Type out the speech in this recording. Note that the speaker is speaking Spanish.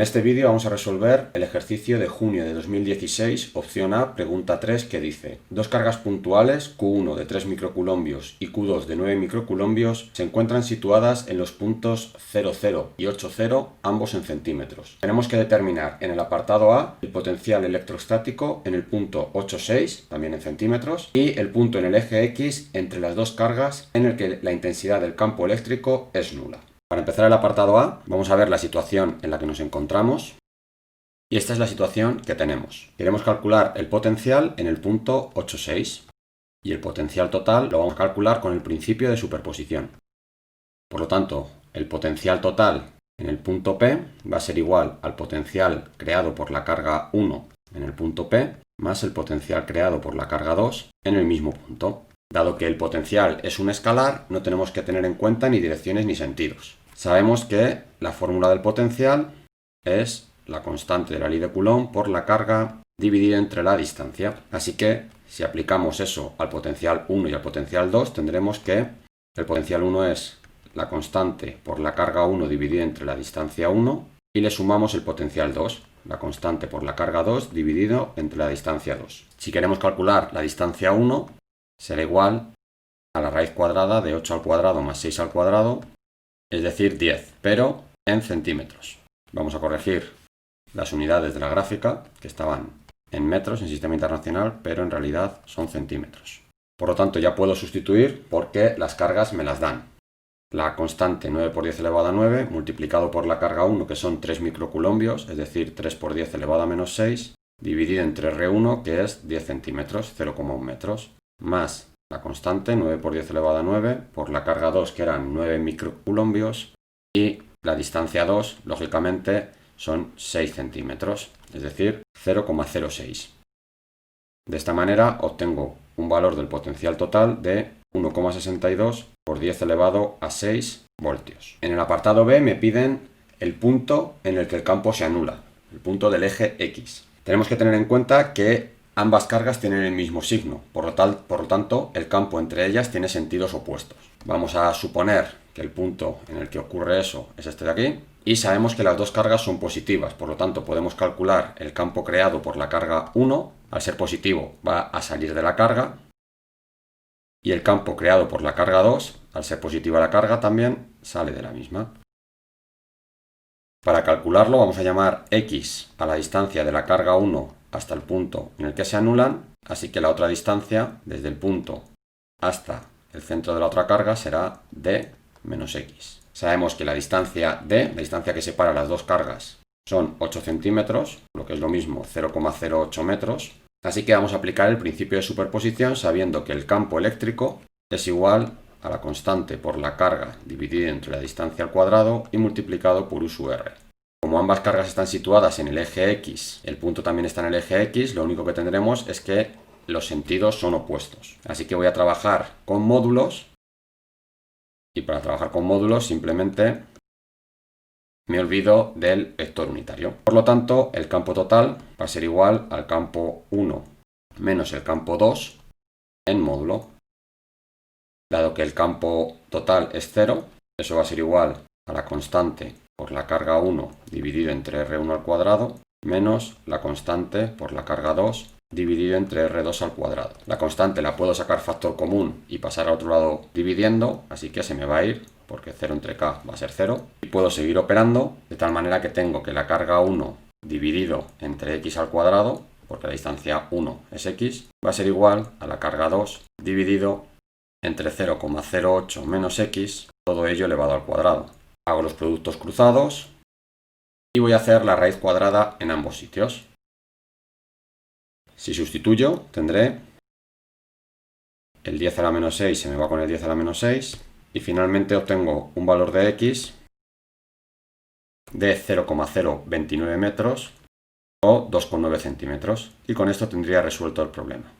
este vídeo vamos a resolver el ejercicio de junio de 2016, opción A, pregunta 3, que dice: dos cargas puntuales, Q1 de 3 microculombios y Q2 de 9 microculombios, se encuentran situadas en los puntos 00 y 80, ambos en centímetros. Tenemos que determinar en el apartado A el potencial electrostático en el punto 86, también en centímetros, y el punto en el eje X entre las dos cargas en el que la intensidad del campo eléctrico es nula. Para empezar el apartado A, vamos a ver la situación en la que nos encontramos. Y esta es la situación que tenemos. Queremos calcular el potencial en el punto 86. Y el potencial total lo vamos a calcular con el principio de superposición. Por lo tanto, el potencial total en el punto P va a ser igual al potencial creado por la carga 1 en el punto P, más el potencial creado por la carga 2 en el mismo punto. Dado que el potencial es un escalar, no tenemos que tener en cuenta ni direcciones ni sentidos. Sabemos que la fórmula del potencial es la constante de la ley de Coulomb por la carga dividida entre la distancia. Así que si aplicamos eso al potencial 1 y al potencial 2, tendremos que el potencial 1 es la constante por la carga 1 dividida entre la distancia 1 y le sumamos el potencial 2, la constante por la carga 2 dividido entre la distancia 2. Si queremos calcular la distancia 1, será igual a la raíz cuadrada de 8 al cuadrado más 6 al cuadrado, es decir, 10, pero en centímetros. Vamos a corregir las unidades de la gráfica, que estaban en metros en sistema internacional, pero en realidad son centímetros. Por lo tanto, ya puedo sustituir porque las cargas me las dan. La constante 9 por 10 elevado a 9, multiplicado por la carga 1, que son 3 microculombios, es decir, 3 por 10 elevado a menos 6, dividido entre R1, que es 10 centímetros, 0,1 metros, más la constante 9 por 10 elevado a 9 por la carga 2, que eran 9 microculombios, y la distancia 2, lógicamente, son 6 centímetros, es decir, 0,06. De esta manera obtengo un valor del potencial total de 1,62 por 10 elevado a 6 voltios. En el apartado B me piden el punto en el que el campo se anula, el punto del eje X. Tenemos que tener en cuenta que ambas cargas tienen el mismo signo, por lo tanto, el campo entre ellas tiene sentidos opuestos. Vamos a suponer que el punto en el que ocurre eso es este de aquí, y sabemos que las dos cargas son positivas, por lo tanto podemos calcular el campo creado por la carga 1, al ser positivo va a salir de la carga, y el campo creado por la carga 2, al ser positiva la carga, también sale de la misma. Para calcularlo vamos a llamar X a la distancia de la carga 1 hasta el punto en el que se anulan, así que la otra distancia, desde el punto hasta el centro de la otra carga, será D menos X. Sabemos que la distancia D, la distancia que separa las dos cargas, son 8 centímetros, lo que es lo mismo 0,08 metros, así que vamos a aplicar el principio de superposición sabiendo que el campo eléctrico es igual a la constante por la carga dividida entre la distancia al cuadrado y multiplicado por U sub R. Como ambas cargas están situadas en el eje X, el punto también está en el eje X, lo único que tendremos es que los sentidos son opuestos. Así que voy a trabajar con módulos, y para trabajar con módulos simplemente me olvido del vector unitario. Por lo tanto, el campo total va a ser igual al campo 1 menos el campo 2 en módulo. Dado que el campo total es 0, eso va a ser igual a la constante por la carga 1 dividido entre R1 al cuadrado menos la constante por la carga 2 dividido entre R2 al cuadrado. La constante la puedo sacar factor común y pasar al otro lado dividiendo, así que se me va a ir porque 0 entre k va a ser 0. Y puedo seguir operando de tal manera que tengo que la carga 1 dividido entre x al cuadrado, porque la distancia 1 es x, va a ser igual a la carga 2 dividido entre 0,08 menos x, todo ello elevado al cuadrado. Hago los productos cruzados y voy a hacer la raíz cuadrada en ambos sitios. Si sustituyo, tendré el 10 a la menos 6 se me va con el 10 a la menos 6 y finalmente obtengo un valor de x de 0,029 metros o 2,9 centímetros y con esto tendría resuelto el problema.